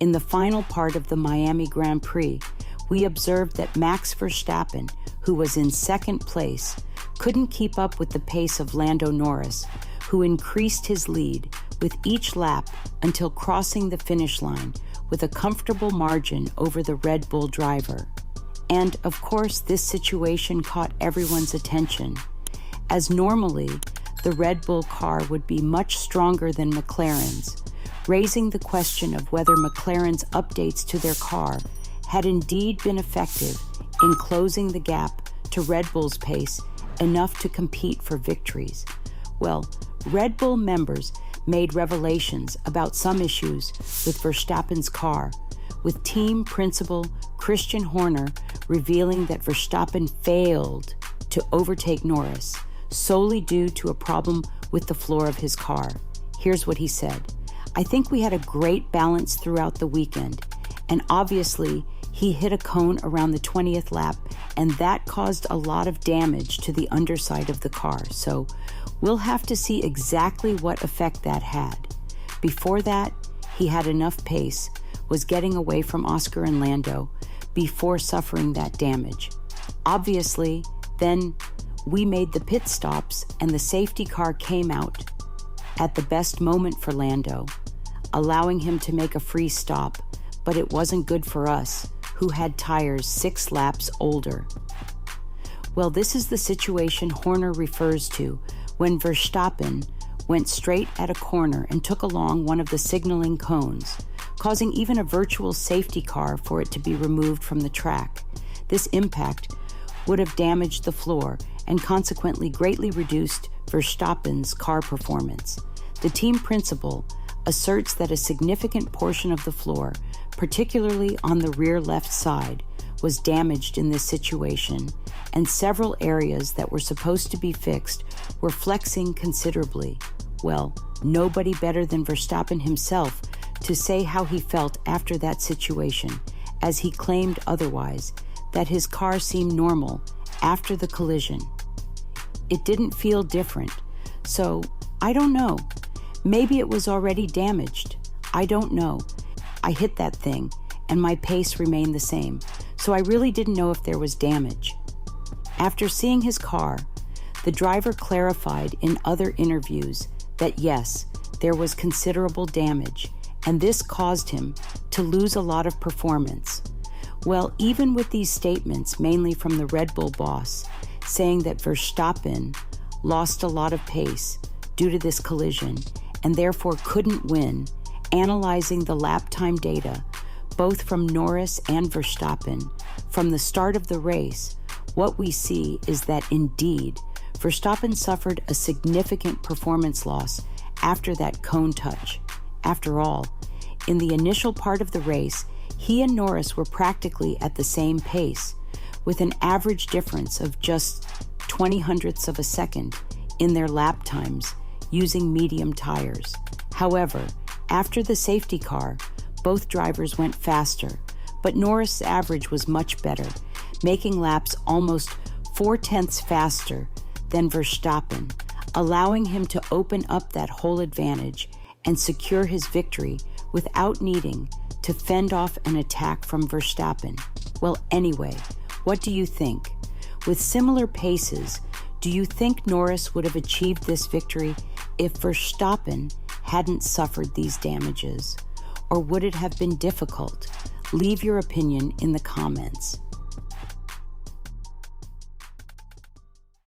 In the final part of the Miami Grand Prix, we observed that Max Verstappen, who was in second place, couldn't keep up with the pace of Lando Norris, who increased his lead with each lap until crossing the finish line with a comfortable margin over the Red Bull driver. And, of course, this situation caught everyone's attention, as normally the Red Bull car would be much stronger than McLaren's, raising the question of whether McLaren's updates to their car had indeed been effective in closing the gap to Red Bull's pace enough to compete for victories. Well, Red Bull members made revelations about some issues with Verstappen's car, with team principal Christian Horner revealing that Verstappen failed to overtake Norris solely due to a problem with the floor of his car. Here's what he said. "I think we had a great balance throughout the weekend, and obviously he hit a cone around the 20th lap, and that caused a lot of damage to the underside of the car, so we'll have to see exactly what effect that had. Before that, he had enough pace, was getting away from Oscar and Lando before suffering that damage. Obviously, then we made the pit stops and the safety car came out at the best moment for Lando, allowing him to make a free stop, but it wasn't good for us, who had tires 6 laps older." Well, this is the situation Horner refers to when Verstappen went straight at a corner and took along one of the signaling cones, causing even a virtual safety car for it to be removed from the track. This impact would have damaged the floor and consequently greatly reduced Verstappen's car performance. The team principal asserts that a significant portion of the floor, particularly on the rear left side, was damaged in this situation, and several areas that were supposed to be fixed were flexing considerably. Well, nobody better than Verstappen himself to say how he felt after that situation, as he claimed otherwise, that his car seemed normal after the collision. "It didn't feel different, so I don't know. Maybe it was already damaged. I don't know. I hit that thing, and my pace remained the same, so I really didn't know if there was damage." After seeing his car, the driver clarified in other interviews that yes, there was considerable damage, and this caused him to lose a lot of performance. Well, even with these statements, mainly from the Red Bull boss, saying that Verstappen lost a lot of pace due to this collision and therefore couldn't win, analyzing the lap time data, both from Norris and Verstappen, from the start of the race, what we see is that indeed, Verstappen suffered a significant performance loss after that cone touch. After all, in the initial part of the race, he and Norris were practically at the same pace, with an average difference of just 20 hundredths of a second in their lap times using medium tires. However, after the safety car, both drivers went faster, but Norris' average was much better, making laps almost 4/10 faster than Verstappen, allowing him to open up that whole advantage and secure his victory without needing to fend off an attack from Verstappen. Well, anyway, what do you think? With similar paces, do you think Norris would have achieved this victory if Verstappen hadn't suffered these damages? Or would it have been difficult? Leave your opinion in the comments.